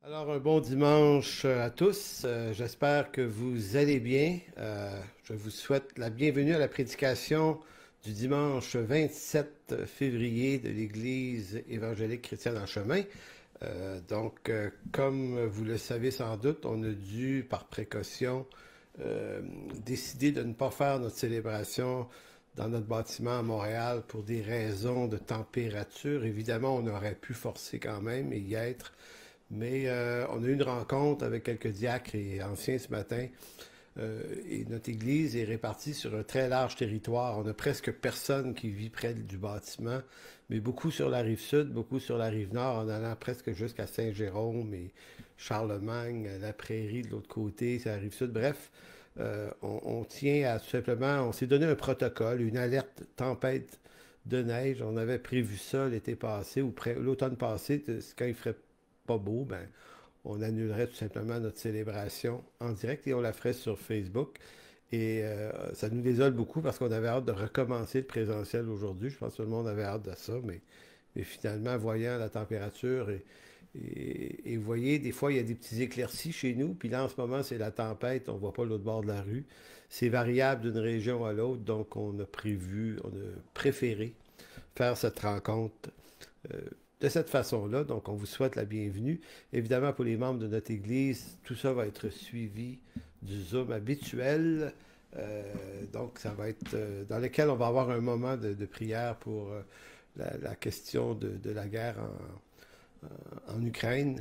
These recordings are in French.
Alors, un bon dimanche à tous. J'espère que vous allez bien. Je vous souhaite la bienvenue à la prédication du dimanche 27 février de l'Église évangélique chrétienne en chemin. Comme vous le savez sans doute, on a dû, par précaution, décider de ne pas faire notre célébration dans notre bâtiment à Montréal pour des raisons de température. Évidemment, on aurait pu forcer quand même et y être, mais on a eu une rencontre avec quelques diacres et anciens ce matin. Et notre église est répartie sur un très large territoire. On a presque personne qui vit près du bâtiment, mais beaucoup sur la rive sud, beaucoup sur la rive nord, en allant presque jusqu'à Saint-Jérôme et Charlemagne, la prairie de l'autre côté, c'est la rive sud. Bref, on tient à tout simplement, on s'est donné un protocole, une alerte tempête de neige. On avait prévu ça l'été passé ou l'automne passé, quand il ferait pas beau, ben, on annulerait tout simplement notre célébration en direct et on la ferait sur Facebook. Et ça nous désole beaucoup parce qu'on avait hâte de recommencer le présentiel aujourd'hui. Je pense que tout le monde avait hâte de ça, mais finalement, voyant la température et vous voyez, des fois, il y a des petits éclaircies chez nous. Puis là, en ce moment, c'est la tempête. On ne voit pas l'autre bord de la rue. C'est variable d'une région à l'autre. Donc, on a préféré faire cette rencontre euh, de cette façon-là. Donc, on vous souhaite la bienvenue. Évidemment, pour les membres de notre Église, tout ça va être suivi du Zoom habituel. Donc, ça va être dans lequel on va avoir un moment de prière pour la question de la guerre en Ukraine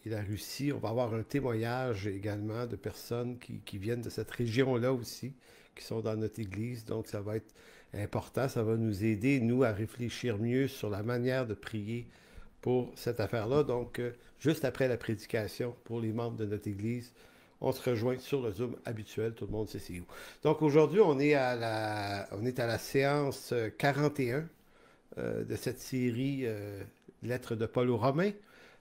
et la Russie. On va avoir un témoignage également de personnes qui viennent de cette région-là aussi, qui sont dans notre Église. Donc, ça va être important. Ça va nous aider, nous, à réfléchir mieux sur la manière de prier pour cette affaire-là. Donc, juste après la prédication, pour les membres de notre Église, on se rejoint sur le Zoom habituel. Tout le monde sait c'est où. Donc, aujourd'hui, on est à la séance 41 de cette série Lettres de Paul aux Romains.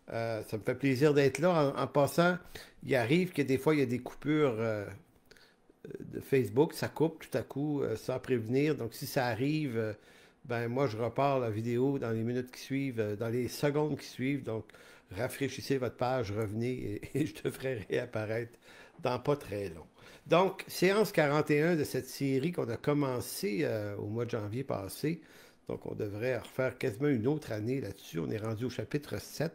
Ça me fait plaisir d'être là. En passant, il arrive que des fois, il y a des coupures de Facebook, ça coupe tout à coup sans prévenir. Donc, si ça arrive, ben moi, je repars la vidéo dans les minutes qui suivent, dans les secondes qui suivent. Donc, rafraîchissez votre page, revenez et je devrais réapparaître dans pas très long. Donc, séance 41 de cette série qu'on a commencé au mois de janvier passé. Donc, on devrait refaire quasiment une autre année là-dessus. On est rendu au chapitre 7.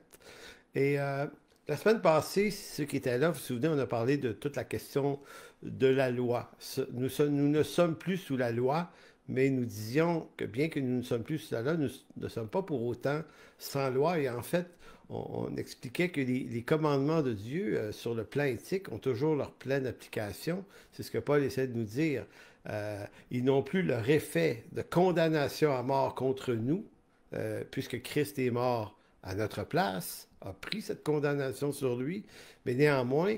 Et la semaine passée, ceux qui étaient là, vous vous souvenez, on a parlé de toute la question de la loi. Nous ne sommes plus sous la loi, mais nous disions que bien que nous ne sommes plus sous la loi, nous ne sommes pas pour autant sans loi. Et en fait, on expliquait que les commandements de Dieu sur le plan éthique ont toujours leur pleine application. C'est ce que Paul essaie de nous dire. Ils n'ont plus leur effet de condamnation à mort contre nous, puisque Christ est mort à notre place, a pris cette condamnation sur lui, mais néanmoins,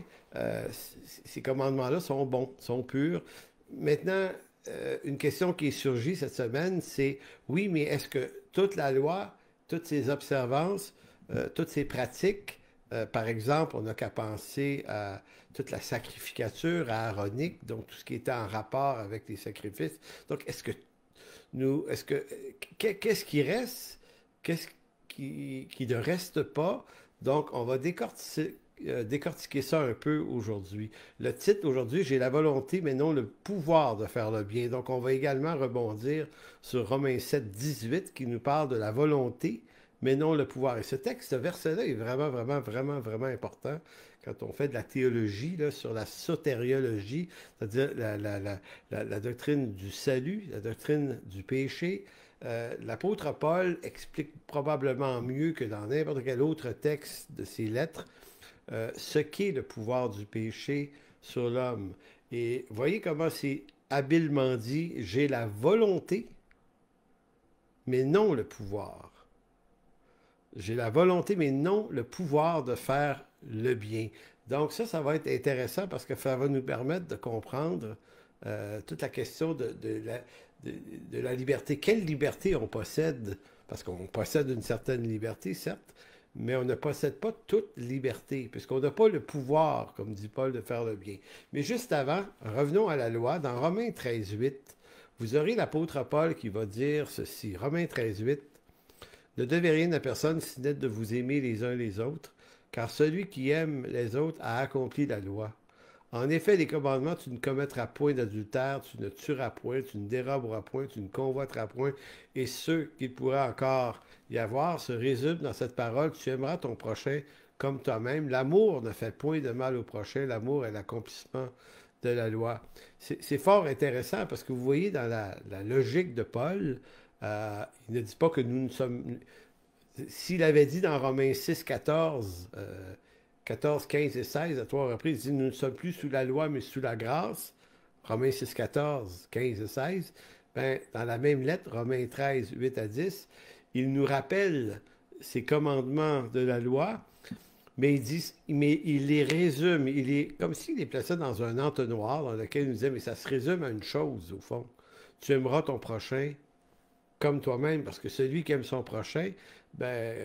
ces commandements-là sont bons, sont purs. Maintenant, une question qui est surgie cette semaine, c'est oui, mais est-ce que toute la loi, toutes ces observances, toutes ces pratiques, par exemple, on n'a qu'à penser à toute la sacrificature aaronique, donc tout ce qui était en rapport avec les sacrifices. Donc, qu'est-ce qui reste? Qu'est-ce qui ne reste pas? Donc, on va décortiquer ça un peu aujourd'hui. Le titre aujourd'hui, j'ai la volonté, mais non le pouvoir de faire le bien. Donc, on va également rebondir sur Romains 7, 18, qui nous parle de la volonté, mais non le pouvoir. Et ce texte, ce verset-là est vraiment, vraiment, vraiment, vraiment important quand on fait de la théologie là, sur la sotériologie, c'est-à-dire la doctrine du salut, la doctrine du péché. L'apôtre Paul explique probablement mieux que dans n'importe quel autre texte de ses lettres ce qu'est le pouvoir du péché sur l'homme. Et voyez comment c'est habilement dit, j'ai la volonté, mais non le pouvoir. J'ai la volonté, mais non le pouvoir de faire le bien. Donc ça va être intéressant parce que ça va nous permettre de comprendre toute la question de la liberté. Quelle liberté on possède? Parce qu'on possède une certaine liberté, certes, mais on ne possède pas toute liberté, puisqu'on n'a pas le pouvoir, comme dit Paul, de faire le bien. Mais juste avant, revenons à la loi. Dans Romains 13, 8, vous aurez l'apôtre Paul qui va dire ceci. Romains 13, 8. Ne devez rien à personne si n'est de vous aimer les uns les autres, car celui qui aime les autres a accompli la loi. En effet, les commandements, tu ne commettras point d'adultère, tu ne tueras point, tu ne déroberas point, tu ne convoiteras point, et ceux qu'il pourrait encore y avoir se résument dans cette parole, tu aimeras ton prochain comme toi-même. L'amour ne fait point de mal au prochain, l'amour est l'accomplissement de la loi. C'est fort intéressant parce que vous voyez dans la logique de Paul, il ne dit pas que nous ne sommes... S'il avait dit dans Romains 6, 14, 14, 15 et 16, à trois reprises, il dit « Nous ne sommes plus sous la loi, mais sous la grâce », Romains 6, 14, 15 et 16, ben, dans la même lettre, Romains 13, 8 à 10, il nous rappelle ces commandements de la loi, mais il les résume, comme s'il les plaçait dans un entonnoir dans lequel il nous disait, mais ça se résume à une chose, au fond. Tu aimeras ton prochain comme toi-même, parce que celui qui aime son prochain, ben,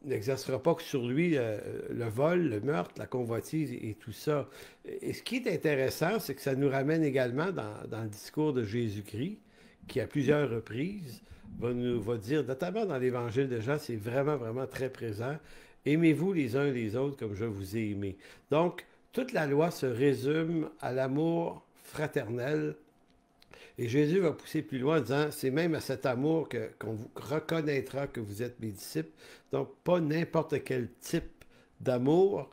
n'exercera pas que sur lui le vol, le meurtre, la convoitise et tout ça. Et ce qui est intéressant, c'est que ça nous ramène également dans le discours de Jésus-Christ, qui à plusieurs reprises va dire, notamment dans l'Évangile de Jean, c'est vraiment, vraiment très présent. Aimez-vous les uns les autres comme je vous ai aimé. Donc, toute la loi se résume à l'amour fraternel. Et Jésus va pousser plus loin en disant, c'est même à cet amour qu'on vous reconnaîtra que vous êtes mes disciples. Donc, pas n'importe quel type d'amour,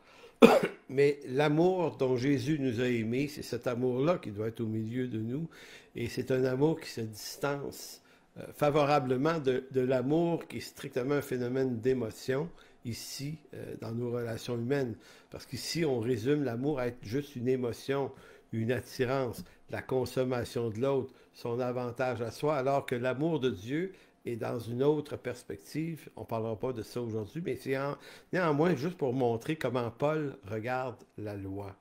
mais l'amour dont Jésus nous a aimés, c'est cet amour-là qui doit être au milieu de nous. Et c'est un amour qui se distance favorablement de l'amour qui est strictement un phénomène d'émotion ici, dans nos relations humaines. Parce qu'ici, on résume l'amour à être juste une émotion, une attirance, la consommation de l'autre, son avantage à soi, alors que l'amour de Dieu est dans une autre perspective. On ne parlera pas de ça aujourd'hui, mais c'est néanmoins juste pour montrer comment Paul regarde la loi.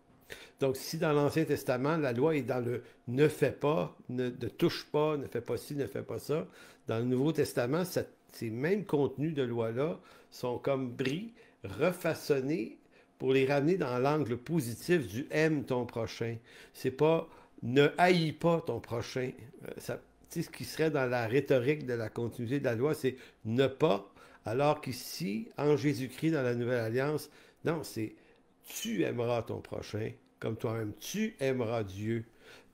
Donc, si dans l'Ancien Testament, la loi est dans le « ne fais pas »,« ne touche pas »,« ne fais pas ci »,« ne fais pas ça », dans le Nouveau Testament, ces mêmes contenus de loi-là sont comme bris, refaçonnés pour les ramener dans l'angle positif du « aime ton prochain ». C'est pas « ne haïs pas ton prochain ». Ce qui serait dans la rhétorique de la continuité de la loi, c'est « ne pas », alors qu'ici, en Jésus-Christ, dans la Nouvelle Alliance, non, c'est « tu aimeras ton prochain comme toi-même, tu aimeras Dieu ».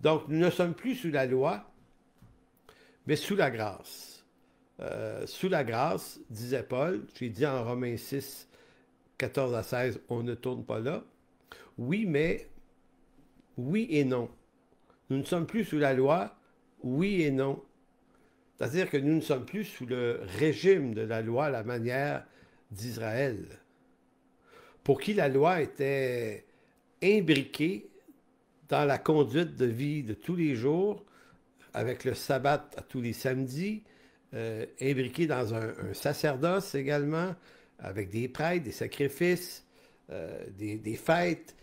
Donc, nous ne sommes plus sous la loi, mais sous la grâce. Sous la grâce, disait Paul, j'ai dit en Romains 6, 14 à 16, on ne tourne pas là. Oui, mais oui et non. Nous ne sommes plus sous la loi, oui et non. C'est-à-dire que nous ne sommes plus sous le régime de la loi à la manière d'Israël, pour qui la loi était imbriquée dans la conduite de vie de tous les jours, avec le sabbat à tous les samedis, imbriquée dans un sacerdoce également, avec des prêtres, des sacrifices, des fêtes,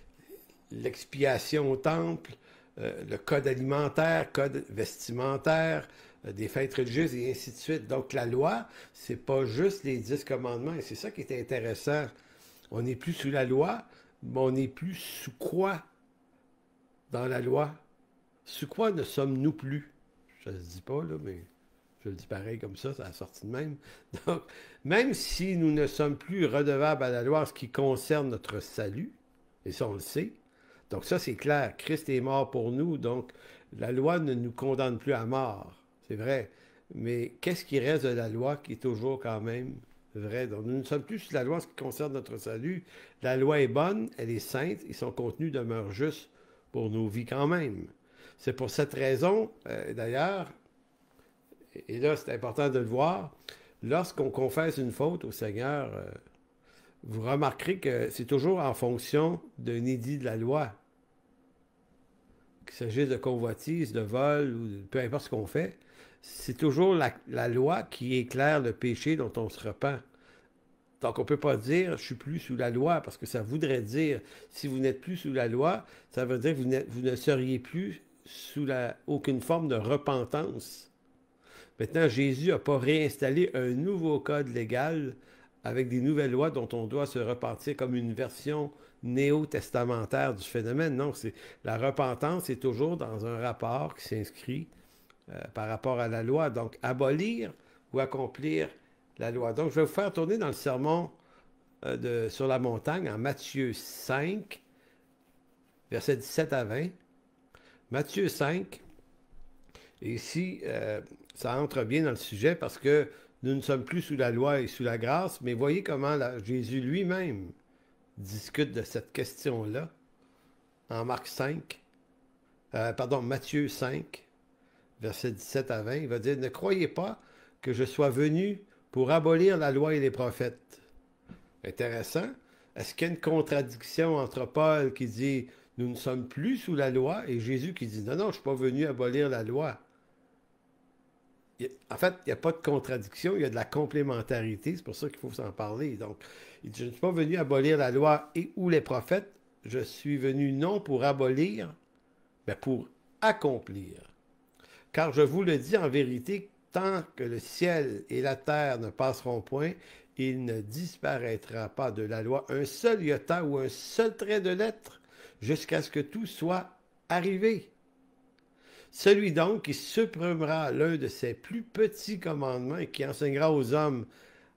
l'expiation au temple, le code alimentaire, code vestimentaire, des fêtes religieuses et ainsi de suite. Donc la loi, c'est pas juste les 10 commandements, et c'est ça qui est intéressant. On n'est plus sous la loi, mais on n'est plus sous quoi dans la loi? Sous quoi ne sommes-nous plus? Je ne le dis pas, là, mais je le dis pareil comme ça a sorti de même. Donc, même si nous ne sommes plus redevables à la loi en ce qui concerne notre salut, et ça on le sait, donc ça c'est clair, Christ est mort pour nous, donc la loi ne nous condamne plus à mort, c'est vrai. Mais qu'est-ce qui reste de la loi qui est toujours quand même vrai? Donc nous ne sommes plus sous la loi en ce qui concerne notre salut. La loi est bonne, elle est sainte, et son contenu demeure juste pour nos vies quand même. C'est pour cette raison, d'ailleurs, et là c'est important de le voir, lorsqu'on confesse une faute au Seigneur, vous remarquerez que c'est toujours en fonction d'un édit de la loi. Qu'il s'agisse de convoitise, de vol, ou peu importe ce qu'on fait, c'est toujours la loi qui éclaire le péché dont on se repent. Donc, on ne peut pas dire « je suis plus sous la loi » parce que ça voudrait dire, si vous n'êtes plus sous la loi, ça veut dire que vous ne seriez plus sous aucune forme de repentance. Maintenant, Jésus n'a pas réinstallé un nouveau code légal avec des nouvelles lois dont on doit se repentir comme une version néo-testamentaire du phénomène. Non, la repentance est toujours dans un rapport qui s'inscrit par rapport à la loi. Donc, abolir ou accomplir la loi. Donc, je vais vous faire tourner dans le sermon sur la montagne, en Matthieu 5, versets 17 à 20. Matthieu 5, et ici, ça entre bien dans le sujet parce que nous ne sommes plus sous la loi et sous la grâce, mais voyez comment Jésus lui-même discute de cette question-là en Matthieu 5, versets 17 à 20. Il va dire, ne croyez pas que je sois venu pour abolir la loi et les prophètes. Intéressant. Est-ce qu'il y a une contradiction entre Paul qui dit, nous ne sommes plus sous la loi, et Jésus qui dit, non, non, je ne suis pas venu abolir la loi. En fait, il n'y a pas de contradiction, il y a de la complémentarité, c'est pour ça qu'il faut s'en parler. Donc, il dit, je ne suis pas venu abolir la loi et ou les prophètes, je suis venu non pour abolir, mais pour accomplir. Car je vous le dis en vérité, tant que le ciel et la terre ne passeront point, il ne disparaîtra pas de la loi un seul iota ou un seul trait de lettre, jusqu'à ce que tout soit arrivé. Celui donc qui supprimera l'un de ses plus petits commandements et qui enseignera aux hommes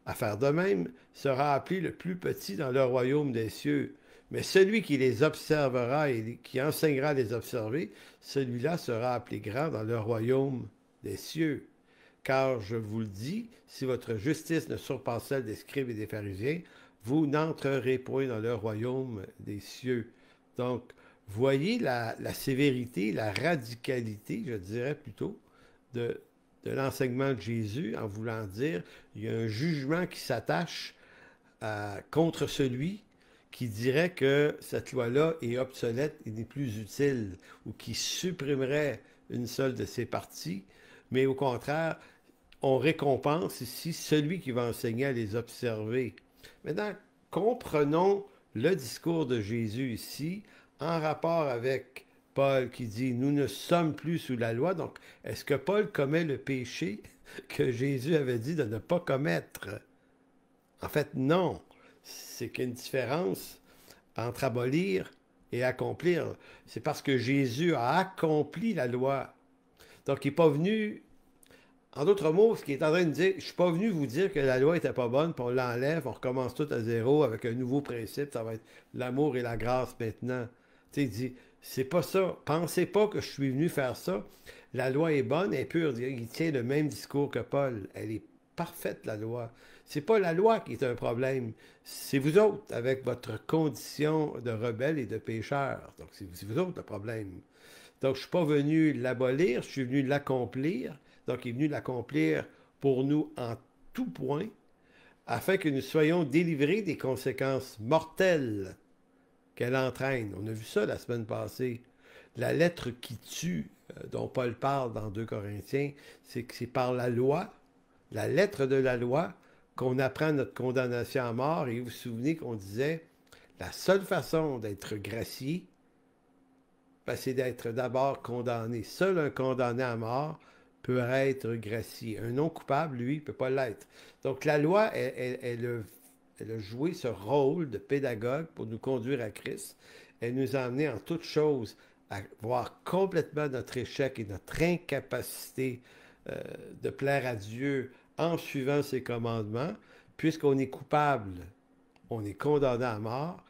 à faire de même, sera appelé le plus petit dans le royaume des cieux. Mais celui qui les observera et qui enseignera à les observer, celui-là sera appelé grand dans le royaume des cieux. Car je vous le dis, si votre justice ne surpasse celle des scribes et des pharisiens, vous n'entrerez point dans le royaume des cieux. Donc, voyez la sévérité, la radicalité, je dirais plutôt, de l'enseignement de Jésus en voulant dire il y a un jugement qui s'attache contre celui qui dirait que cette loi-là est obsolète et n'est plus utile ou qui supprimerait une seule de ses parties, mais au contraire, on récompense ici celui qui va enseigner à les observer. Maintenant, comprenons le discours de Jésus ici en rapport avec Paul qui dit « Nous ne sommes plus sous la loi ». Donc, est-ce que Paul commet le péché que Jésus avait dit de ne pas commettre? En fait, non. C'est qu'il y a une différence entre abolir et accomplir. C'est parce que Jésus a accompli la loi. Donc, il n'est pas venu... En d'autres mots, ce qu'il est en train de dire, je ne suis pas venu vous dire que la loi n'était pas bonne, puis on l'enlève, on recommence tout à zéro avec un nouveau principe, ça va être l'amour et la grâce maintenant. Tu sais, il dit, c'est pas ça. Pensez pas que je suis venu faire ça. La loi est bonne, elle est pure. Il tient le même discours que Paul. Elle est parfaite, la loi. C'est pas la loi qui est un problème. C'est vous autres, avec votre condition de rebelle et de pécheur. Donc, c'est vous autres le problème. Donc, je ne suis pas venu l'abolir, je suis venu l'accomplir. Donc, il est venu l'accomplir pour nous en tout point, afin que nous soyons délivrés des conséquences mortelles qu'elle entraîne. On a vu ça la semaine passée. La lettre qui tue, dont Paul parle dans 2 Corinthiens, c'est que c'est par la loi, la lettre de la loi, qu'on apprend notre condamnation à mort. Et vous vous souvenez qu'on disait, la seule façon d'être gracié, ben, c'est d'être d'abord condamné. Seul un condamné à mort peut être gracié. Un non coupable, lui, ne peut pas l'être. Donc, la loi, elle a joué ce rôle de pédagogue pour nous conduire à Christ. Elle nous a amené en toutes choses à voir complètement notre échec et notre incapacité de plaire à Dieu en suivant ses commandements. Puisqu'on est coupable, on est condamné à mort.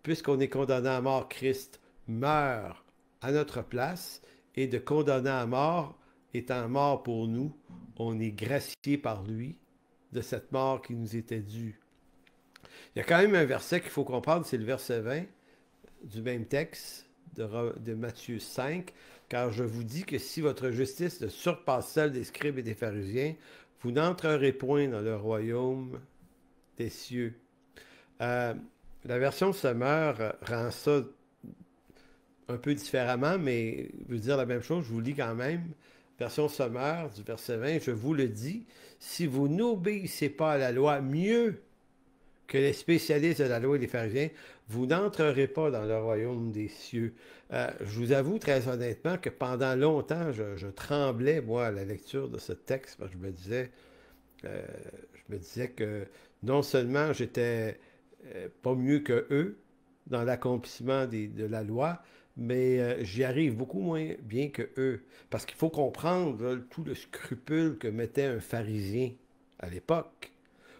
Puisqu'on est condamné à mort, Christ meurt à notre place. Et de condamné à mort, étant mort pour nous, on est gracié par lui de cette mort qui nous était due. Il y a quand même un verset qu'il faut comprendre, c'est le verset 20 du même texte de Matthieu 5, car je vous dis que si votre justice ne surpasse celle des scribes et des pharisiens, vous n'entrerez point dans le royaume des cieux. La version Semeur rend ça un peu différemment, mais veut dire la même chose, je vous lis quand même. Version Semeur du verset 20, je vous le dis, si vous n'obéissez pas à la loi mieux que les spécialistes de la loi et les pharisiens, vous n'entrerez pas dans le royaume des cieux. Je vous avoue très honnêtement que pendant longtemps, je tremblais, moi, à la lecture de ce texte, parce que je me disais que non seulement j'étais pas mieux que eux dans l'accomplissement de la loi, mais j'y arrive beaucoup moins bien que eux. Parce qu'il faut comprendre là, tout le scrupule que mettait un pharisien à l'époque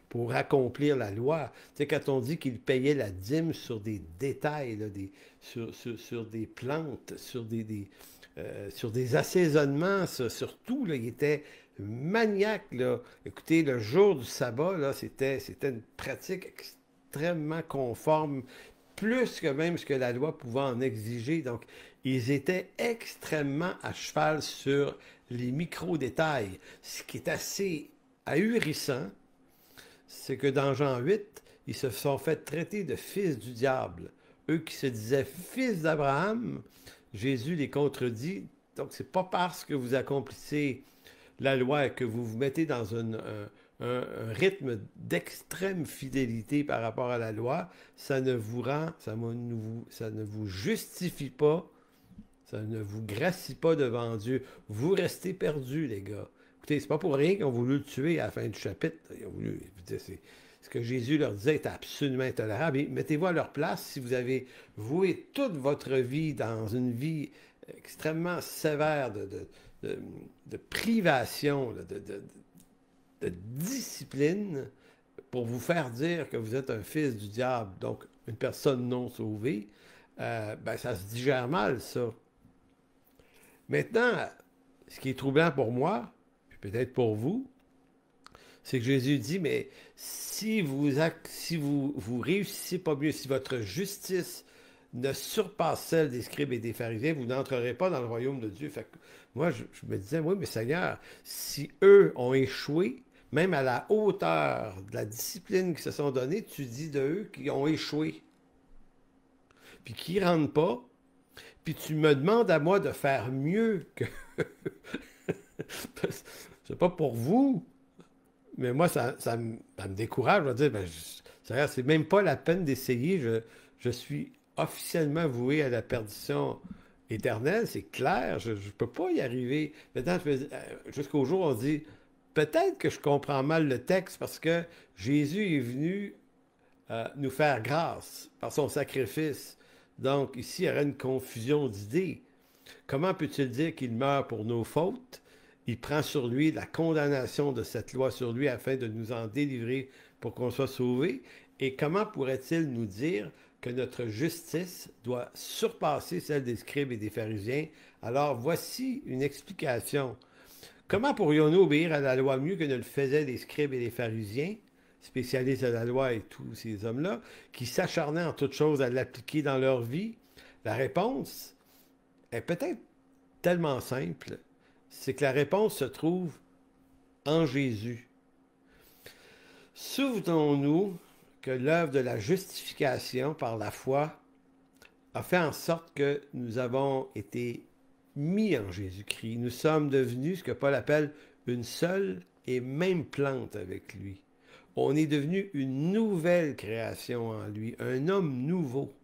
pour accomplir la loi. Tu sais, quand on dit qu'il payait la dîme sur des détails, là, sur des plantes, sur des assaisonnements, sur tout, là, il était maniaque. Là. Écoutez, le jour du sabbat, là, c'était une pratique extrêmement conforme, plus que même ce que la loi pouvait en exiger. Donc, ils étaient extrêmement à cheval sur les micro-détails. Ce qui est assez ahurissant, c'est que dans Jean 8, ils se sont fait traiter de fils du diable. Eux qui se disaient fils d'Abraham, Jésus les contredit. Donc, c'est pas parce que vous accomplissez la loi et que vous vous mettez dans un rythme d'extrême fidélité par rapport à la loi, ça ne vous rend, ça ne vous justifie pas, ça ne vous gracie pas devant Dieu. Vous restez perdus, les gars. Écoutez, c'est pas pour rien qu'ils ont voulu le tuer à la fin du chapitre. Ils ont voulu, ce que Jésus leur disait est absolument intolérable. Et mettez-vous à leur place si vous avez voué toute votre vie dans une vie extrêmement sévère de privation, de discipline, pour vous faire dire que vous êtes un fils du diable, donc une personne non sauvée, ben ça se digère mal, ça. Maintenant, ce qui est troublant pour moi, puis peut-être pour vous, c'est que Jésus dit, mais si vous réussissez pas mieux, si votre justice ne surpasse celle des scribes et des pharisiens, vous n'entrerez pas dans le royaume de Dieu. Fait que moi, je me disais, oui, mais Seigneur, si eux ont échoué, même à la hauteur de la discipline qu'ils se sont donnée, tu dis d'eux qu'ils ont échoué, puis qu'ils ne rentrent pas, puis tu me demandes à moi de faire mieux que... C'est pas pour vous, mais moi, ça me décourage. Je vais dire, ben, c'est même pas la peine d'essayer. Je suis officiellement voué à la perdition éternelle, c'est clair. Je ne peux pas y arriver. Maintenant, jusqu'au jour où on dit, peut-être que je comprends mal le texte parce que Jésus est venu nous faire grâce par son sacrifice. Donc, ici, il y aurait une confusion d'idées. Comment peut-il dire qu'il meurt pour nos fautes? Il prend sur lui la condamnation de cette loi sur lui afin de nous en délivrer pour qu'on soit sauvés. Et comment pourrait-il nous dire que notre justice doit surpasser celle des scribes et des pharisiens? Alors, voici une explication. Comment pourrions-nous obéir à la loi mieux que ne le faisaient les scribes et les pharisiens, spécialistes de la loi et tous ces hommes-là, qui s'acharnaient en toutes choses à l'appliquer dans leur vie? La réponse est peut-être tellement simple, c'est que la réponse se trouve en Jésus. Souvenons-nous que l'œuvre de la justification par la foi a fait en sorte que nous avons été mis en Jésus-Christ. Nous sommes devenus ce que Paul appelle une seule et même plante avec lui. On est devenu une nouvelle création en lui, un homme nouveau.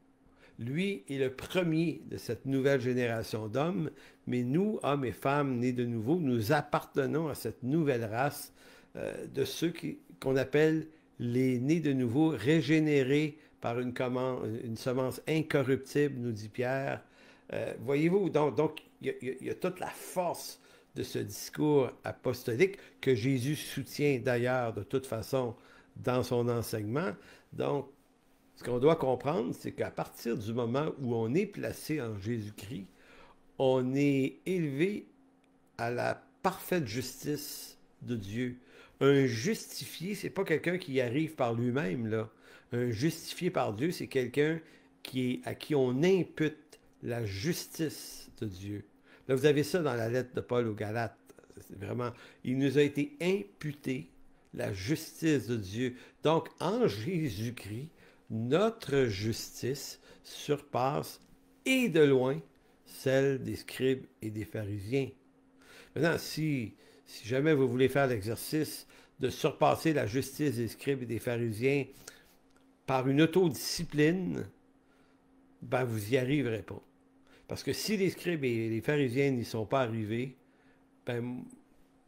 Lui est le premier de cette nouvelle génération d'hommes, mais nous, hommes et femmes nés de nouveau, nous appartenons à cette nouvelle race de ceux qu'on appelle les nés de nouveau, régénérés par une semence incorruptible, nous dit Pierre. Voyez-vous, donc il y a toute la force de ce discours apostolique que Jésus soutient d'ailleurs de toute façon dans son enseignement. Donc, ce qu'on doit comprendre, c'est qu'à partir du moment où on est placé en Jésus-Christ, on est élevé à la parfaite justice de Dieu. Un justifié, c'est pas quelqu'un qui arrive par lui-même, là. Un justifié par Dieu, c'est quelqu'un à qui on impute la justice de Dieu. Là, vous avez ça dans la lettre de Paul aux Galates. C'est vraiment, il nous a été imputé la justice de Dieu. Donc, en Jésus-Christ, notre justice surpasse et de loin celle des scribes et des pharisiens. Maintenant, si jamais vous voulez faire l'exercice de surpasser la justice des scribes et des pharisiens par une autodiscipline, ben vous n'y arriverez pas. Parce que si les scribes et les pharisiens n'y sont pas arrivés, ben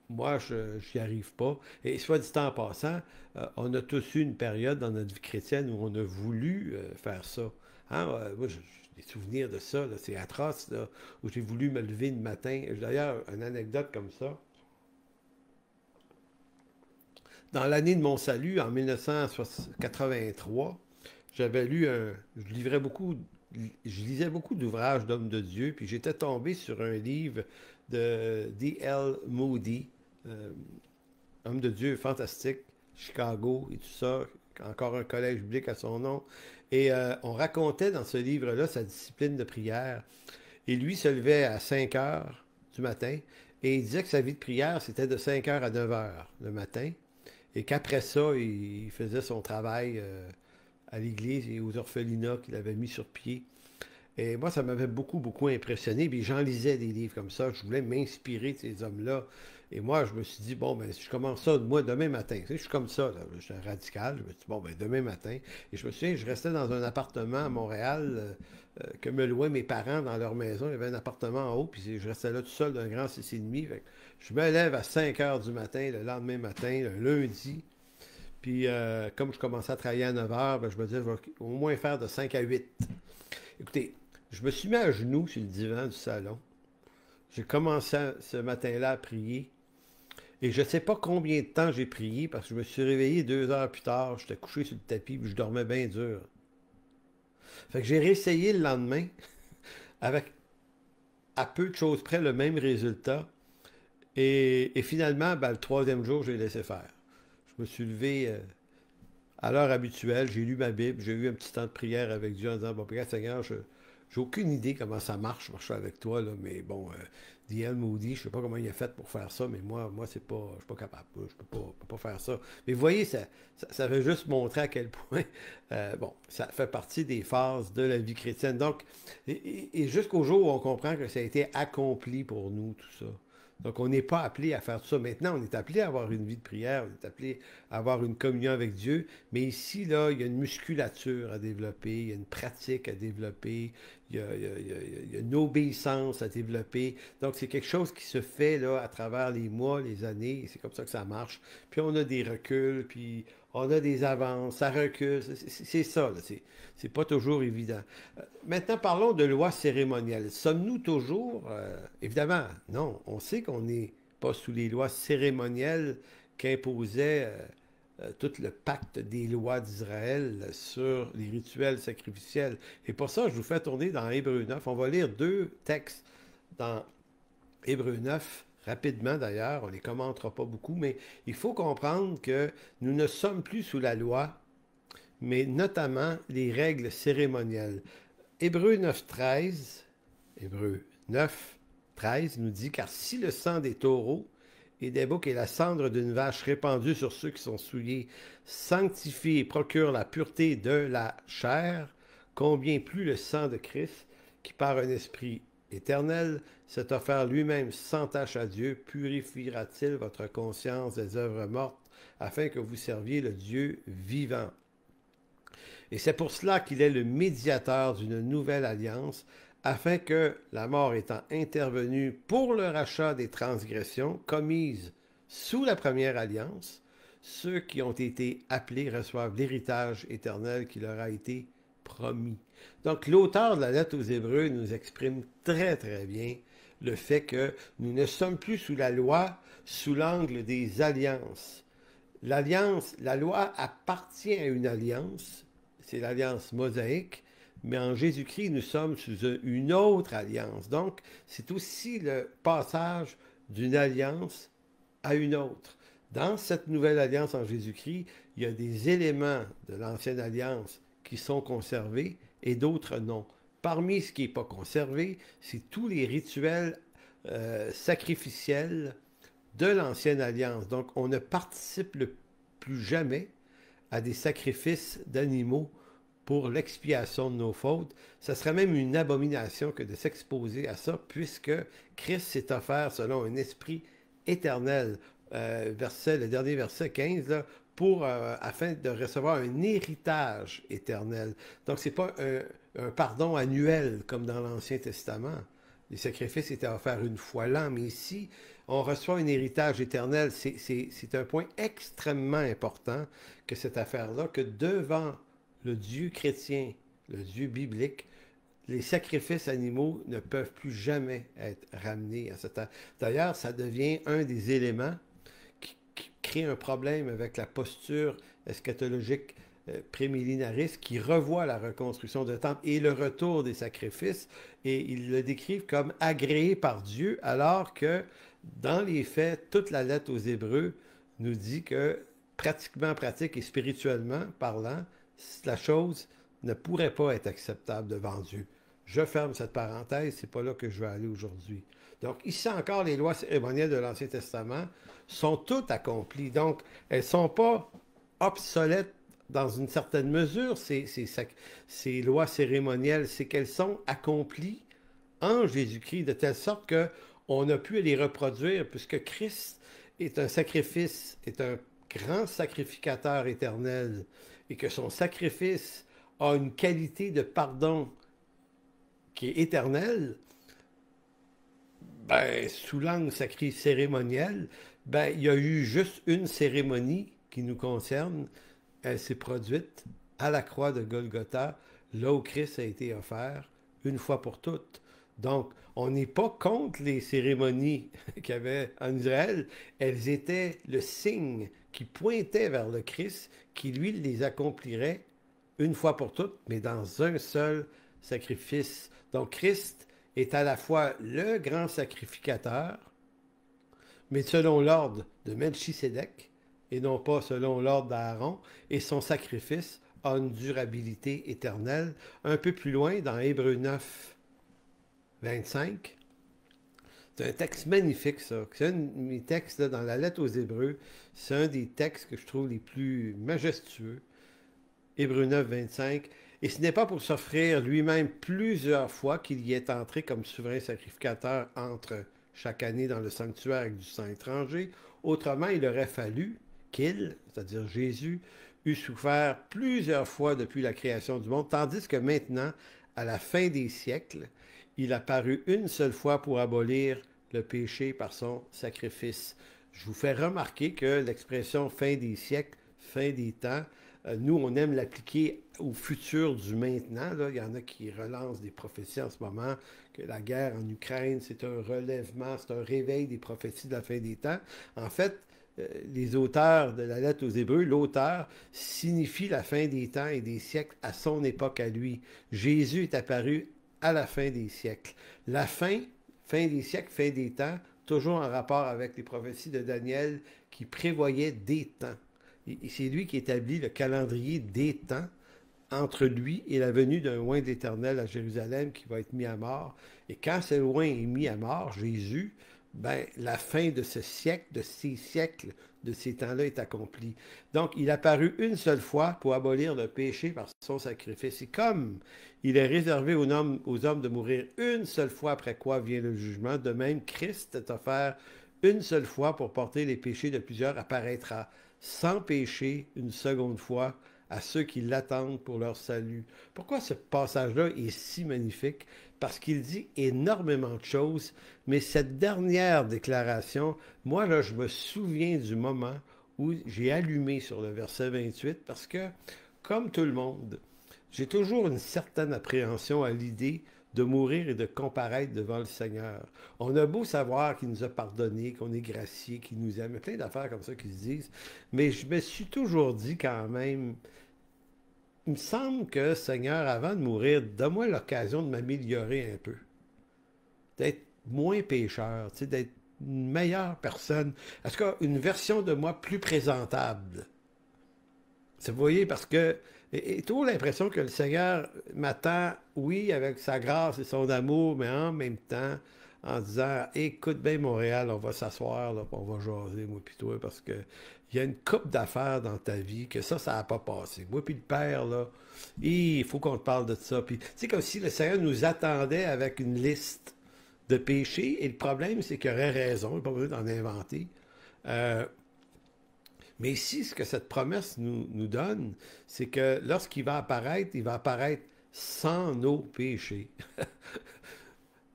moi, je n'y arrive pas. Et soit dit en passant, on a tous eu une période dans notre vie chrétienne où on a voulu faire ça. Hein? Moi, j'ai des souvenirs de ça, là, c'est atroce, là, où j'ai voulu me lever le matin. D'ailleurs, une anecdote comme ça. Dans l'année de mon salut, en 1983, j'avais lu je lisais beaucoup d'ouvrages d'hommes de Dieu, puis j'étais tombé sur un livre de D.L. Moody, euh, homme de Dieu fantastique, Chicago et tout ça, encore un collège biblique à son nom. Et on racontait dans ce livre-là sa discipline de prière. Et lui se levait à 5 heures du matin et il disait que sa vie de prière, c'était de 5 heures à 9 heures le matin. Et qu'après ça, il faisait son travail à l'église et aux orphelinats qu'il avait mis sur pied. Et moi, ça m'avait beaucoup, beaucoup impressionné. Puis j'en lisais des livres comme ça. Je voulais m'inspirer de ces hommes-là. Et moi, je me suis dit, bon, ben, si je commence ça, moi, demain matin, tu sais, je suis comme ça, là, je suis un radical. Je me suis dit, bon, ben, demain matin. Et je me souviens, je restais dans un appartement à Montréal, que me louaient mes parents dans leur maison. Il y avait un appartement en haut, puis je restais là tout seul d'un grand 6,5. Fait que je me lève à 5 heures du matin, le lendemain matin, le lundi. Puis, comme je commençais à travailler à 9 heures, ben, je me disais, je vais au moins faire de 5 à 8. Écoutez, je me suis mis à genoux sur le divan du salon. J'ai commencé ce matin-là à prier. Et je ne sais pas combien de temps j'ai prié parce que je me suis réveillé 2 heures plus tard. J'étais couché sur le tapis et je dormais bien dur. Fait que j'ai réessayé le lendemain avec à peu de choses près le même résultat. Et finalement, ben, le troisième jour, j'ai laissé faire. Je me suis levé à l'heure habituelle, j'ai lu ma Bible, j'ai eu un petit temps de prière avec Dieu en disant, bon, regarde Seigneur, j'ai aucune idée comment ça marche, marcher avec toi, là, mais bon, D.L. Moody, je ne sais pas comment il a fait pour faire ça, mais moi c'est pas, je suis pas capable, je peux pas faire ça. Mais vous voyez, ça veut juste montrer à quel point, bon, ça fait partie des phases de la vie chrétienne. Donc, et jusqu'au jour où on comprend que ça a été accompli pour nous, tout ça. Donc, on n'est pas appelé à faire tout ça. Maintenant, on est appelé à avoir une vie de prière, on est appelé à avoir une communion avec Dieu. Mais ici, là, il y a une musculature à développer, il y a une pratique à développer, il y a une obéissance à développer. Donc, c'est quelque chose qui se fait là, à travers les mois, les années, et c'est comme ça que ça marche. Puis, on a des reculs, puis on a des avances, ça recule. C'est ça, là. C'est pas toujours évident. Maintenant, parlons de loi cérémonielle. Sommes-nous toujours, évidemment, non, on sait qu'on n'est pas sous les lois cérémonielles qu'imposait tout le pacte des lois d'Israël sur les rituels sacrificiels. Et pour ça, je vous fais tourner dans Hébreux 9. On va lire deux textes dans Hébreux 9, rapidement d'ailleurs, on ne les commentera pas beaucoup, mais il faut comprendre que nous ne sommes plus sous la loi, mais notamment les règles cérémonielles. Hébreux 9, 13, Hébreux 9, 13 nous dit, car si le sang des taureaux et des boucs et la cendre d'une vache répandue sur ceux qui sont souillés sanctifie et procure la pureté de la chair, combien plus le sang de Christ, qui par un esprit éternel s'est offert lui-même sans tache à Dieu, purifiera-t-il votre conscience des œuvres mortes, afin que vous serviez le Dieu vivant. Et c'est pour cela qu'il est le médiateur d'une nouvelle alliance, afin que, la mort étant intervenue pour le rachat des transgressions commises sous la première alliance, ceux qui ont été appelés reçoivent l'héritage éternel qui leur a été promis. Donc l'auteur de la lettre aux Hébreux nous exprime très très bien le fait que nous ne sommes plus sous la loi sous l'angle des alliances. L'alliance, la loi appartient à une alliance, c'est l'alliance mosaïque, mais en Jésus-Christ, nous sommes sous une autre alliance. Donc, c'est aussi le passage d'une alliance à une autre. Dans cette nouvelle alliance en Jésus-Christ, il y a des éléments de l'ancienne alliance qui sont conservés et d'autres non. Parmi ce qui n'est pas conservé, c'est tous les rituels sacrificiels de l'ancienne alliance. Donc, on ne participe plus jamais à des sacrifices d'animaux pour l'expiation de nos fautes. Ce serait même une abomination que de s'exposer à ça, puisque Christ s'est offert selon un esprit éternel. Le dernier verset 15, là, afin de recevoir un héritage éternel. Donc, ce n'est pas un pardon annuel comme dans l'Ancien Testament. Les sacrifices étaient offerts une fois l'an, mais ici, on reçoit un héritage éternel. C'est un point extrêmement important que cette affaire-là, que devant le Dieu chrétien, le Dieu biblique, les sacrifices animaux ne peuvent plus jamais être ramenés à cette. D'ailleurs, ça devient un des éléments crée un problème avec la posture eschatologique prémillénariste qui revoit la reconstruction du temple et le retour des sacrifices, et ils le décrivent comme agréé par Dieu, alors que dans les faits, toute la lettre aux Hébreux nous dit que pratiquement pratique et spirituellement parlant, la chose ne pourrait pas être acceptable devant Dieu. Je ferme cette parenthèse, c'est pas là que je vais aller aujourd'hui. Donc, ici encore, les lois cérémonielles de l'Ancien Testament sont toutes accomplies. Donc, elles ne sont pas obsolètes dans une certaine mesure, ces lois cérémonielles, c'est qu'elles sont accomplies en Jésus-Christ, de telle sorte qu'on a pu les reproduire, puisque Christ est un sacrifice, est un grand sacrificateur éternel, et que son sacrifice a une qualité de pardon qui est éternelle. Ben, sous l'angle sacré cérémoniel, ben, il y a eu juste une cérémonie qui nous concerne. Elle s'est produite à la croix de Golgotha, là où Christ a été offert, une fois pour toutes. Donc, on n'est pas contre les cérémonies qu'il y avait en Israël. Elles étaient le signe qui pointait vers le Christ, qui, lui, les accomplirait une fois pour toutes, mais dans un seul sacrifice. Donc, Christ est à la fois le grand sacrificateur, mais selon l'ordre de Melchisédek, et non pas selon l'ordre d'Aaron, et son sacrifice a une durabilité éternelle. Un peu plus loin, dans Hébreux 9, 25, c'est un texte magnifique, ça. C'est un de mes textes là, dans la lettre aux Hébreux. C'est un des textes que je trouve les plus majestueux. Hébreux 9, 25. Et ce n'est pas pour s'offrir lui-même plusieurs fois qu'il y est entré comme souverain sacrificateur entre chaque année dans le sanctuaire avec du sang étranger. Autrement, il aurait fallu qu'il, c'est-à-dire Jésus, eût souffert plusieurs fois depuis la création du monde, tandis que maintenant, à la fin des siècles, il a paru une seule fois pour abolir le péché par son sacrifice. Je vous fais remarquer que l'expression fin des siècles, fin des temps, nous, on aime l'appliquer au futur du maintenant. Là. Il y en a qui relancent des prophéties en ce moment, que la guerre en Ukraine, c'est un relèvement, c'est un réveil des prophéties de la fin des temps. En fait, les auteurs de la lettre aux Hébreux, l'auteur signifie la fin des temps et des siècles à son époque à lui. Jésus est apparu à la fin des siècles. La fin des siècles, fin des temps, toujours en rapport avec les prophéties de Daniel qui prévoyaient des temps. Et c'est lui qui établit le calendrier des temps entre lui et la venue d'un oint de l'Éternel à Jérusalem qui va être mis à mort. Et quand ce oint est mis à mort, Jésus, ben, la fin de ce siècle, de ces siècles, de ces temps-là est accomplie. Donc, il a paru une seule fois pour abolir le péché par son sacrifice. Et comme il est réservé aux hommes de mourir une seule fois après quoi vient le jugement, de même, Christ est offert une seule fois pour porter les péchés de plusieurs, apparaîtra sans péché une seconde fois à ceux qui l'attendent pour leur salut. Pourquoi ce passage-là est si magnifique? Parce qu'il dit énormément de choses, mais cette dernière déclaration, moi, là, je me souviens du moment où j'ai allumé sur le verset 28, parce que, comme tout le monde, j'ai toujours une certaine appréhension à l'idée de mourir et de comparaître devant le Seigneur. On a beau savoir qu'il nous a pardonné, qu'on est gracié, qu'il nous aime, plein d'affaires comme ça qui se disent, mais je me suis toujours dit quand même, il me semble que, Seigneur, avant de mourir, donne-moi l'occasion de m'améliorer un peu, d'être moins pécheur, d'être une meilleure personne, en tout cas une version de moi plus présentable. Vous voyez, parce que j'ai toujours l'impression que le Seigneur m'attend, oui, avec sa grâce et son amour, mais en même temps, en disant, écoute bien Montréal, on va s'asseoir, là, on va jaser, moi puis toi, parce que il y a une couple d'affaires dans ta vie que ça n'a pas passé. Moi puis le Père, là, il faut qu'on te parle de ça. Puis, c'est comme si le Seigneur nous attendait avec une liste de péchés, et le problème, c'est qu'il aurait raison, il n'y a pas besoin d'en inventer. Mais ici, ce que cette promesse nous donne, c'est que lorsqu'il va apparaître, il va apparaître sans nos péchés.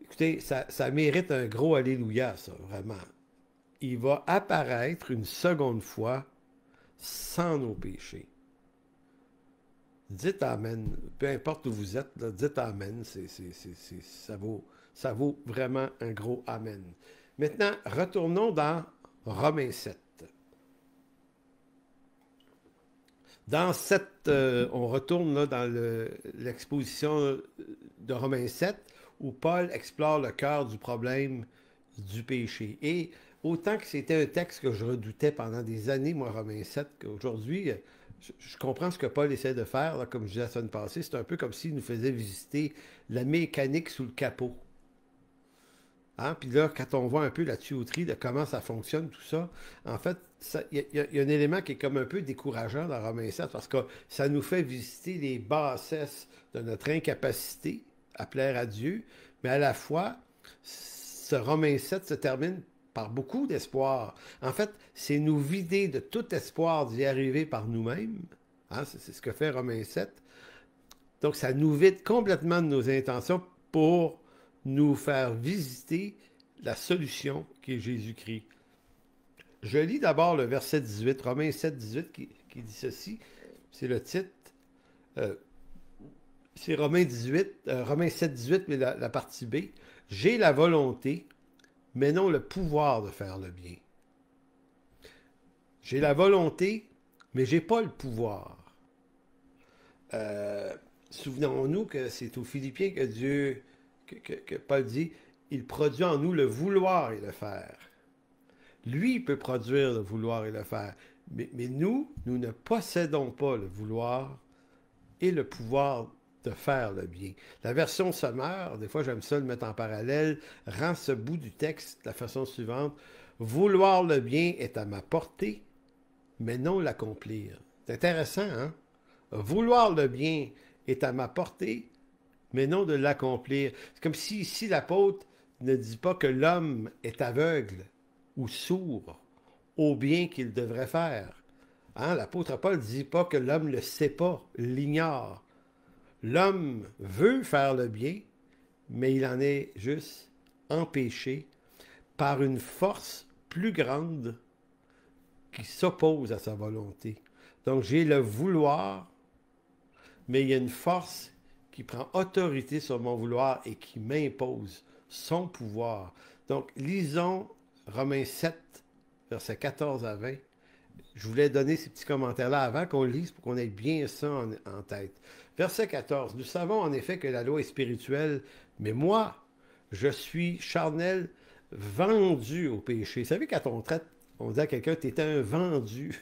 Écoutez, ça mérite un gros alléluia, ça, vraiment. Il va apparaître une seconde fois sans nos péchés. Dites Amen. Peu importe où vous êtes, là, dites Amen. Ça vaut vraiment un gros Amen. Maintenant, retournons dans Romains 7. Dans cette, on retourne là dans l'exposition de Romains 7, où Paul explore le cœur du problème du péché. Et autant que c'était un texte que je redoutais pendant des années, moi, Romains 7, qu'aujourd'hui, je comprends ce que Paul essaie de faire, là, comme je disais la semaine passée. C'est un peu comme s'il nous faisait visiter la mécanique sous le capot. Hein? Puis là, quand on voit un peu la tuyauterie de comment ça fonctionne, tout ça, en fait, il y a un élément qui est comme un peu décourageant dans Romains 7 parce que ça nous fait visiter les bassesses de notre incapacité à plaire à Dieu, mais à la fois, ce Romains 7 se termine par beaucoup d'espoir. En fait, c'est nous vider de tout espoir d'y arriver par nous-mêmes. Hein? C'est ce que fait Romains 7. Donc, ça nous vide complètement de nos intentions pour nous faire visiter la solution qui est Jésus-Christ. Je lis d'abord le verset 18, Romains 7, 18, qui dit ceci. C'est le titre. Euh, c'est Romains 7, 18, mais la partie B. J'ai la volonté, mais non le pouvoir de faire le bien. J'ai la volonté, mais j'ai pas le pouvoir. Souvenons-nous que c'est aux Philippiens que Dieu, que Paul dit, il produit en nous le vouloir et le faire. Lui, il peut produire le vouloir et le faire. Mais nous ne possédons pas le vouloir et le pouvoir de faire le bien. La version sommaire, des fois j'aime ça le mettre en parallèle, rend ce bout du texte de la façon suivante. Vouloir le bien est à ma portée, mais non l'accomplir. C'est intéressant, hein? Vouloir le bien est à ma portée, mais non de l'accomplir. C'est comme si ici l'apôtre ne dit pas que l'homme est aveugle ou sourd au bien qu'il devrait faire. Hein? L'apôtre Paul ne dit pas que l'homme ne le sait pas, l'ignore. L'homme veut faire le bien, mais il en est juste empêché par une force plus grande qui s'oppose à sa volonté. Donc j'ai le vouloir, mais il y a une force qui prend autorité sur mon vouloir et qui m'impose son pouvoir. Donc lisons Romains 7, versets 14 à 20. Je voulais donner ces petits commentaires-là avant qu'on le lise pour qu'on ait bien ça en tête. Verset 14. Nous savons en effet que la loi est spirituelle, mais moi, je suis charnel, vendu au péché. Vous savez, quand on traite, on dit à quelqu'un, t'étais un vendu.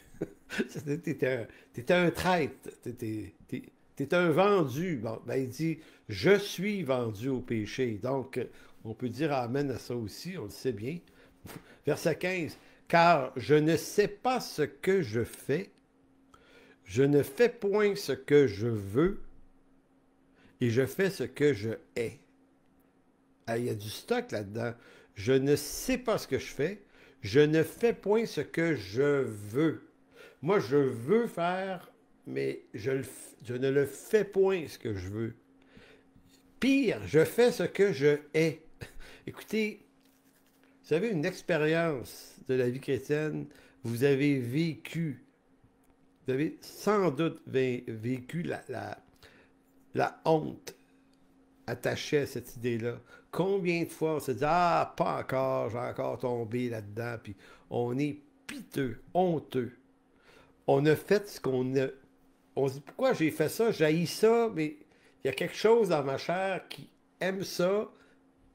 T'étais un traître. T'es un vendu. Bon, ben, il dit, je suis vendu au péché. Donc, on peut dire amen à ça aussi, on le sait bien. Verset 15. Car je ne sais pas ce que je fais, je ne fais point ce que je veux, et je fais ce que je hais. Ah, il y a du stock là-dedans. Je ne sais pas ce que je fais, je ne fais point ce que je veux. Moi, je veux faire, mais je ne le fais point ce que je veux. Pire, je fais ce que je hais. Écoutez, vous avez une expérience de la vie chrétienne, vous avez sans doute vécu la honte attachée à cette idée-là. Combien de fois on se dit, ah, pas encore, j'ai encore tombé là-dedans, puis on est piteux, honteux. On a fait ce qu'on a. On se dit, pourquoi j'ai fait ça? J'haïs ça, mais il y a quelque chose dans ma chair qui aime ça,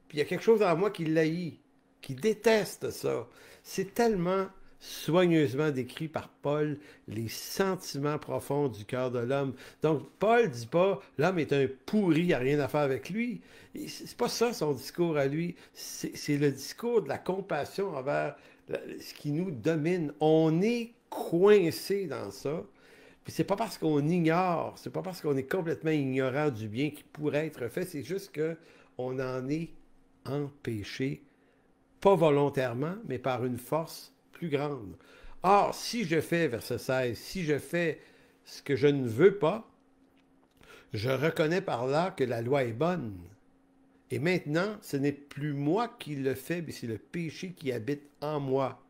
puis il y a quelque chose dans moi qui l'haït, qui déteste ça. C'est tellement soigneusement décrit par Paul les sentiments profonds du cœur de l'homme. Donc, Paul ne dit pas l'homme est un pourri, il n'y a rien à faire avec lui. C'est pas ça son discours à lui. C'est le discours de la compassion envers ce qui nous domine. On est coincé dans ça. Puis c'est pas parce qu'on ignore, c'est pas parce qu'on est complètement ignorant du bien qui pourrait être fait, c'est juste qu'on en est empêché, pas volontairement, mais par une force plus grande. Or, si je fais, verset 16, si je fais ce que je ne veux pas, je reconnais par là que la loi est bonne. Et maintenant, ce n'est plus moi qui le fais, mais c'est le péché qui habite en moi.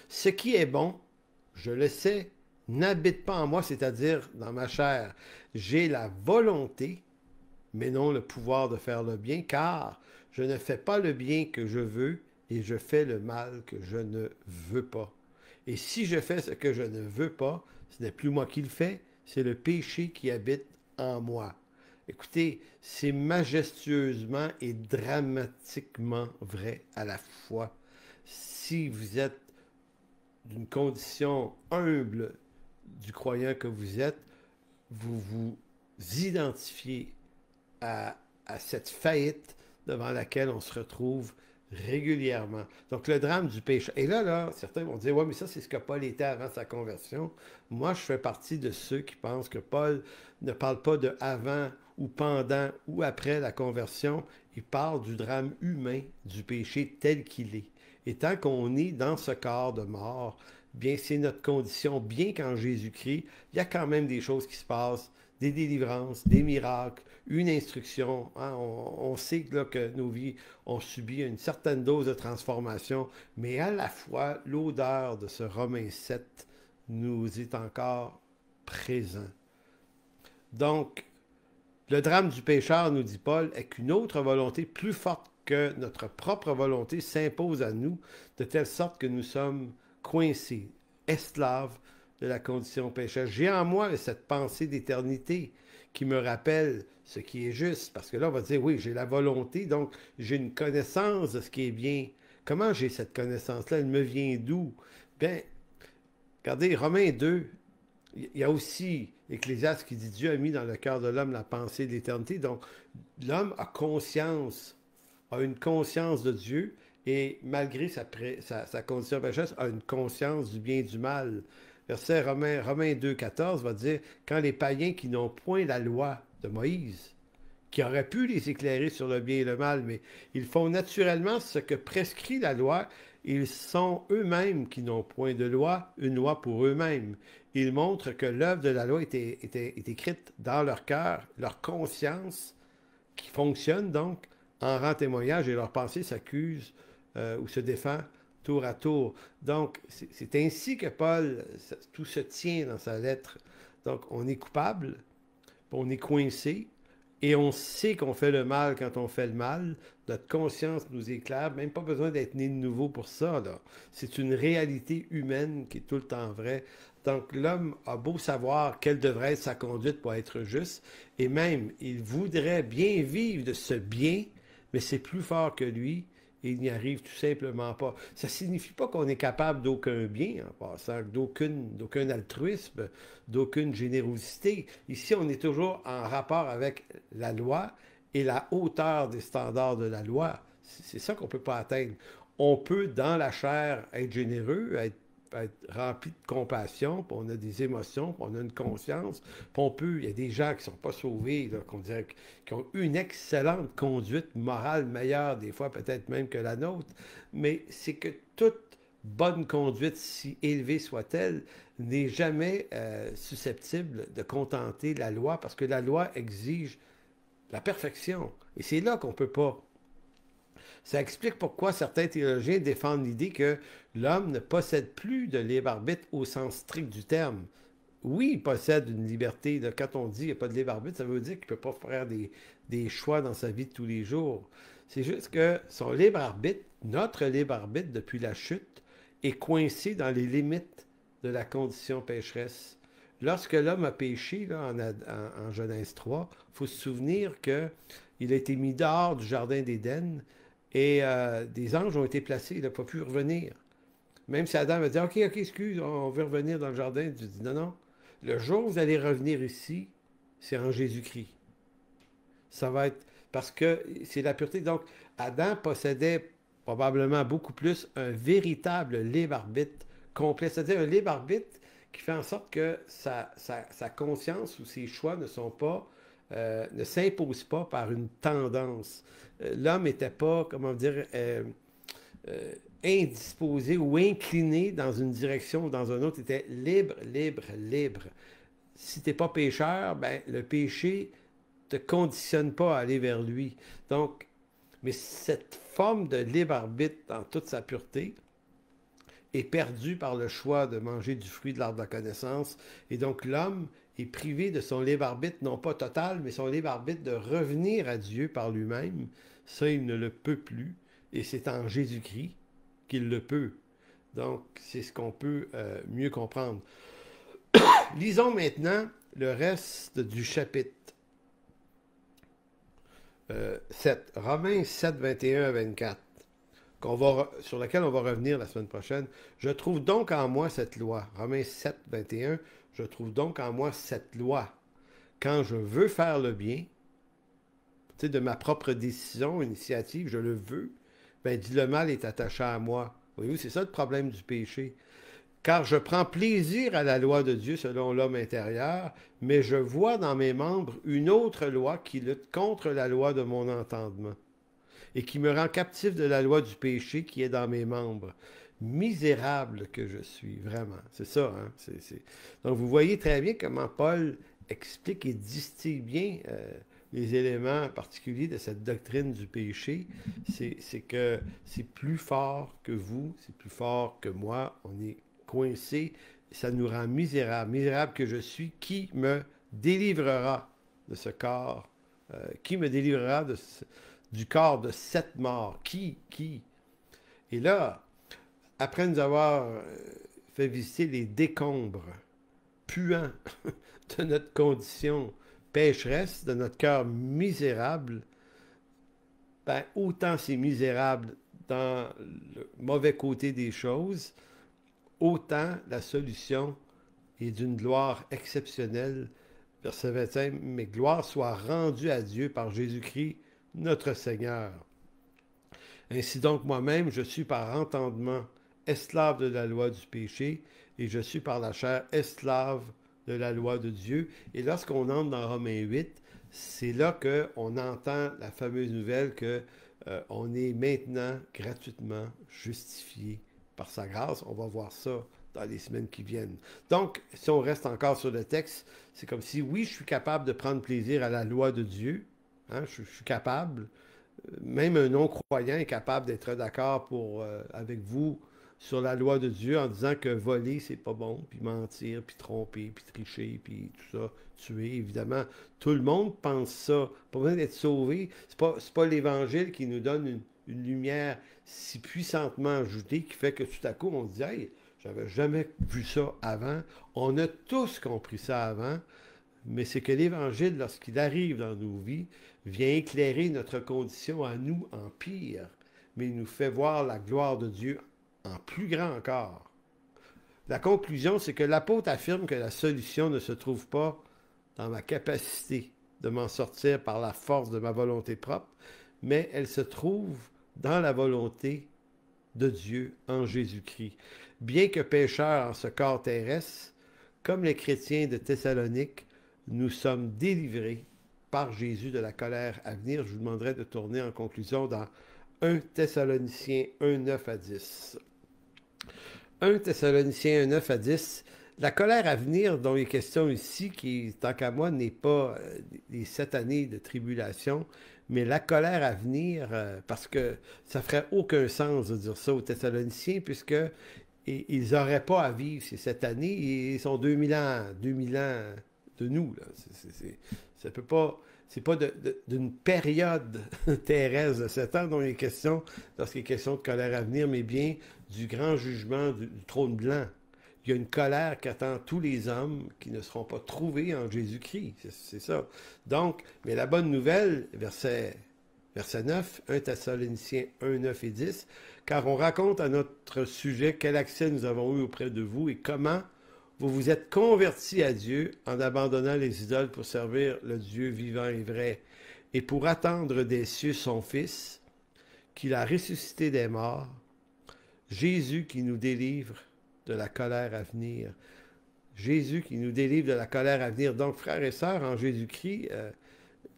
Ce qui est bon, je le sais, n'habite pas en moi, c'est-à-dire dans ma chair. J'ai la volonté, mais non le pouvoir de faire le bien, car je ne fais pas le bien que je veux et je fais le mal que je ne veux pas. Et si je fais ce que je ne veux pas, ce n'est plus moi qui le fais, c'est le péché qui habite en moi. Écoutez, c'est majestueusement et dramatiquement vrai à la fois. Si vous êtes d'une condition humble du croyant que vous êtes, vous vous identifiez à cette faillite devant laquelle on se retrouve régulièrement. Donc, le drame du péché. Et là, certains vont dire, ouais, mais ça, c'est ce que Paul était avant sa conversion. Moi, je fais partie de ceux qui pensent que Paul ne parle pas de avant ou pendant ou après la conversion. Il parle du drame humain du péché tel qu'il est. Et tant qu'on est dans ce corps de mort, bien, c'est notre condition. Bien qu'en Jésus-Christ, il y a quand même des choses qui se passent, des délivrances, des miracles, une instruction. Hein? On sait là, que nos vies ont subi une certaine dose de transformation, mais à la fois, l'odeur de ce Romains 7 nous est encore présent. Donc, le drame du pécheur, nous dit Paul, est qu'une autre volonté plus forte que notre propre volonté s'impose à nous, de telle sorte que nous sommes coincés, esclaves de la condition pécheresse. J'ai en moi cette pensée d'éternité qui me rappelle ce qui est juste, parce que là, on va dire, oui, j'ai la volonté, donc j'ai une connaissance de ce qui est bien. Comment j'ai cette connaissance-là? Elle me vient d'où? Bien, regardez, Romains 2, il y a aussi Ecclésiaste qui dit Dieu a mis dans le cœur de l'homme la pensée de l'éternité. Donc, l'homme a une conscience de Dieu et malgré sa condition pécheresse, a une conscience du bien et du mal. Verset Romains 2, 14 va dire quand les païens qui n'ont point la loi de Moïse, qui aurait pu les éclairer sur le bien et le mal, mais ils font naturellement ce que prescrit la loi. Ils sont eux-mêmes qui n'ont point de loi, une loi pour eux-mêmes. Ils montrent que l'œuvre de la loi est écrite dans leur cœur, leur conscience, qui fonctionne donc, en rend témoignage et leur pensée s'accuse ou se défend tour à tour. Donc, c'est ainsi que Paul, tout se tient dans sa lettre. Donc, on est coupable, on est coincé, et on sait qu'on fait le mal quand on fait le mal. Notre conscience nous éclaire. Même pas besoin d'être né de nouveau pour ça. C'est une réalité humaine qui est tout le temps vraie. Donc l'homme a beau savoir quelle devrait être sa conduite pour être juste, et même il voudrait bien vivre de ce bien, mais c'est plus fort que lui, et il n'y arrive tout simplement pas. Ça ne signifie pas qu'on est capable d'aucun bien, en passant, d'aucun altruisme, d'aucune générosité. Ici, on est toujours en rapport avec la loi et la hauteur des standards de la loi. C'est ça qu'on ne peut pas atteindre. On peut, dans la chair, être généreux, être rempli de compassion, puis on a des émotions, puis on a une conscience, puis il y a des gens qui ne sont pas sauvés, là, qu'on dirait, qui ont une excellente conduite morale, meilleure des fois peut-être même que la nôtre, mais c'est que toute bonne conduite, si élevée soit-elle, n'est jamais susceptible de contenter la loi, parce que la loi exige la perfection, et c'est là qu'on ne peut pas. Ça explique pourquoi certains théologiens défendent l'idée que l'homme ne possède plus de libre arbitre au sens strict du terme. Oui, il possède une liberté. Quand on dit qu'il n'y a pas de libre arbitre, ça veut dire qu'il ne peut pas faire des choix dans sa vie de tous les jours. C'est juste que son libre arbitre, notre libre arbitre depuis la chute, est coincé dans les limites de la condition pécheresse. Lorsque l'homme a péché, là, en Genèse 3, il faut se souvenir qu'il a été mis dehors du jardin d'Éden. Et des anges ont été placés, il n'a pas pu revenir. Même si Adam a dit, OK, excuse, on veut revenir dans le jardin. Il dit, non. Le jour où vous allez revenir ici, c'est en Jésus-Christ. Ça va être, parce que c'est la pureté. Donc, Adam possédait probablement beaucoup plus un véritable libre-arbitre complet. C'est-à-dire un libre-arbitre qui fait en sorte que sa conscience ou ses choix ne s'imposent pas par une tendance. L'homme n'était pas, comment dire, indisposé ou incliné dans une direction ou dans une autre. Il était libre. Si tu n'es pas pécheur, ben, le péché ne te conditionne pas à aller vers lui. Donc, mais cette forme de libre arbitre dans toute sa pureté est perdue par le choix de manger du fruit de l'arbre de la connaissance. Et donc, l'homme est privé de son libre arbitre, non pas total, mais son libre arbitre de revenir à Dieu par lui-même. Ça, il ne le peut plus. Et c'est en Jésus-Christ qu'il le peut. Donc, c'est ce qu'on peut mieux comprendre. Lisons maintenant le reste du chapitre 7, Romains 7, 21 à 24, sur laquelle on va revenir la semaine prochaine. Je trouve donc en moi cette loi. Romains 7, 21, je trouve donc en moi cette loi. Quand je veux faire le bien, tu sais, de ma propre décision, initiative, je le veux, ben dit le mal est attaché à moi. Voyez-vous, c'est ça le problème du péché. Car je prends plaisir à la loi de Dieu selon l'homme intérieur, mais je vois dans mes membres une autre loi qui lutte contre la loi de mon entendement et qui me rend captif de la loi du péché qui est dans mes membres. Misérable que je suis, vraiment. C'est ça, hein? Donc, vous voyez très bien comment Paul explique et distille bien les éléments particuliers de cette doctrine du péché. C'est que c'est plus fort que vous, c'est plus fort que moi. On est coincé, ça nous rend misérable. Misérable que je suis, qui me délivrera de ce corps? Qui me délivrera du corps de cette mort? Qui? Et là, après nous avoir fait visiter les décombres puants de notre condition pécheresse, de notre cœur misérable, ben, autant c'est misérable dans le mauvais côté des choses, autant la solution est d'une gloire exceptionnelle. Verset 25, « Mais gloire soit rendue à Dieu par Jésus-Christ, notre Seigneur. Ainsi donc, moi-même, je suis par entendement esclave de la loi du péché, et je suis par la chair esclave de la loi de Dieu. » Et lorsqu'on entre dans Romains 8, c'est là qu'on entend la fameuse nouvelle qu'on est maintenant gratuitement justifié par sa grâce. On va voir ça dans les semaines qui viennent. Donc, si on reste encore sur le texte, c'est comme si, oui, je suis capable de prendre plaisir à la loi de Dieu. Hein, je suis capable. Même un non-croyant est capable d'être d'accord avec vous sur la loi de Dieu en disant que voler, c'est pas bon, puis mentir, puis tromper, puis tricher, puis tout ça, tuer. Évidemment, tout le monde pense ça. Pas besoin d'être sauvé. C'est pas l'Évangile qui nous donne une lumière si puissantement ajoutée qui fait que tout à coup, on se dit « Hey, j'avais jamais vu ça avant. » On a tous compris ça avant, mais c'est que l'Évangile, lorsqu'il arrive dans nos vies, vient éclairer notre condition à nous en pire, mais il nous fait voir la gloire de Dieu en plus grand encore. La conclusion, c'est que l'apôtre affirme que la solution ne se trouve pas dans ma capacité de m'en sortir par la force de ma volonté propre, mais elle se trouve dans la volonté de Dieu en Jésus-Christ. Bien que pécheurs en ce corps terrestre, comme les chrétiens de Thessalonique, nous sommes délivrés par Jésus de la colère à venir. Je vous demanderai de tourner en conclusion dans 1 Thessaloniciens 1, 9 à 10. 1 Thessaloniciens 1, 9 à 10. La colère à venir dont il est question ici, qui, tant qu'à moi, n'est pas les 7 années de tribulation, mais la colère à venir, parce que ça ferait aucun sens de dire ça aux Thessaloniciens, puisque ils n'auraient pas à vivre ces 7 années, ils sont 2000 ans de nous. Là. Ça peut pas, c'est pas d'une période terrestre de 7 ans dont il est question, lorsqu'il est question de colère à venir, mais bien du grand jugement du trône blanc. Il y a une colère qui attend tous les hommes qui ne seront pas trouvés en Jésus-Christ. C'est ça. Donc, mais la bonne nouvelle, verset 9, 1 Thessaloniciens 1, 9 et 10, car on raconte à notre sujet quel accès nous avons eu auprès de vous et comment vous vous êtes convertis à Dieu en abandonnant les idoles pour servir le Dieu vivant et vrai et pour attendre des cieux son Fils, qu'il a ressuscité des morts, Jésus qui nous délivre de la colère à venir. Jésus qui nous délivre de la colère à venir. Donc, frères et sœurs, en Jésus-Christ,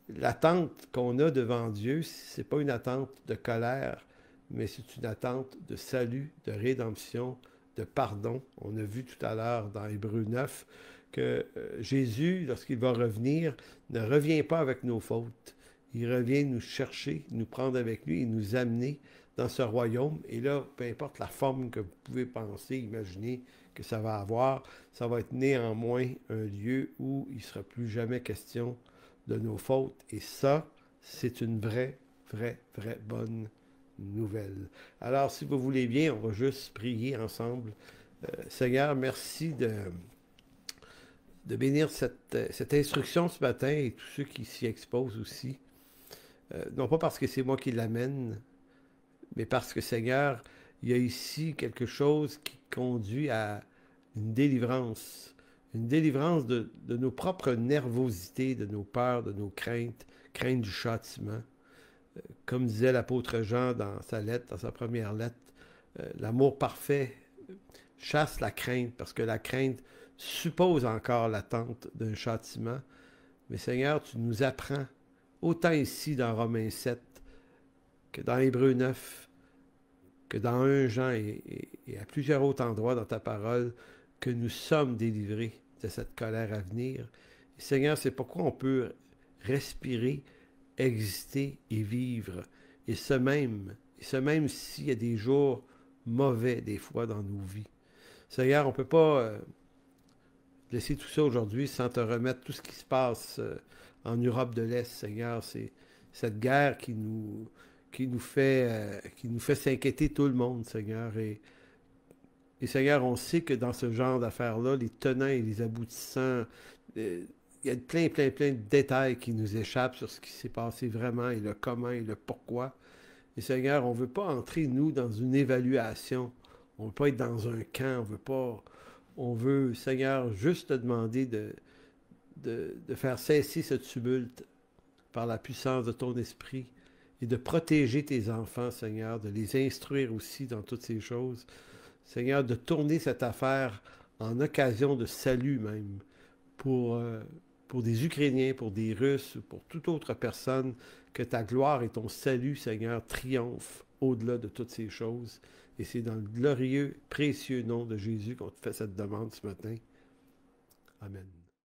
l'attente qu'on a devant Dieu, ce n'est pas une attente de colère, mais c'est une attente de salut, de rédemption, de pardon. On a vu tout à l'heure dans Hébreux 9 que Jésus, lorsqu'il va revenir, ne revient pas avec nos fautes. Il revient nous chercher, nous prendre avec lui et nous amener dans ce royaume. Et là, peu importe la forme que vous pouvez penser, imaginer que ça va avoir, ça va être néanmoins un lieu où il ne sera plus jamais question de nos fautes. Et ça, c'est une vraie bonne nouvelle. Alors, si vous voulez bien, on va juste prier ensemble. Seigneur, merci de bénir cette instruction ce matin et tous ceux qui s'y exposent aussi. Non pas parce que c'est moi qui l'amène, mais parce que, Seigneur, il y a ici quelque chose qui conduit à une délivrance de nos propres nervosités, de nos peurs, de nos craintes du châtiment. Comme disait l'apôtre Jean dans sa lettre, dans sa première lettre, l'amour parfait chasse la crainte, parce que la crainte suppose encore l'attente d'un châtiment. Mais Seigneur, tu nous apprends, autant ici dans Romains 7, que dans Hébreux 9, que dans 1 Jean et à plusieurs autres endroits dans ta parole, que nous sommes délivrés de cette colère à venir. Et Seigneur, c'est pourquoi on peut respirer, exister et vivre. Et ce même s'il y a des jours mauvais des fois dans nos vies. Seigneur, on ne peut pas laisser tout ça aujourd'hui sans te remettre tout ce qui se passe en Europe de l'Est, Seigneur. C'est cette guerre qui nous fait s'inquiéter tout le monde, Seigneur. Et Seigneur, on sait que dans ce genre d'affaires-là, les tenants et les aboutissants, il y a plein de détails qui nous échappent sur ce qui s'est passé vraiment et le comment et le pourquoi. Et Seigneur, on ne veut pas entrer, nous, dans une évaluation. On ne veut pas être dans un camp. On veut, Seigneur, juste te demander de faire cesser ce tumulte par la puissance de ton esprit et de protéger tes enfants, Seigneur, de les instruire aussi dans toutes ces choses. Seigneur, de tourner cette affaire en occasion de salut même pour des Ukrainiens, pour des Russes, pour toute autre personne, que ta gloire et ton salut, Seigneur, triomphent au-delà de toutes ces choses. Et c'est dans le glorieux, précieux nom de Jésus qu'on te fait cette demande ce matin. Amen.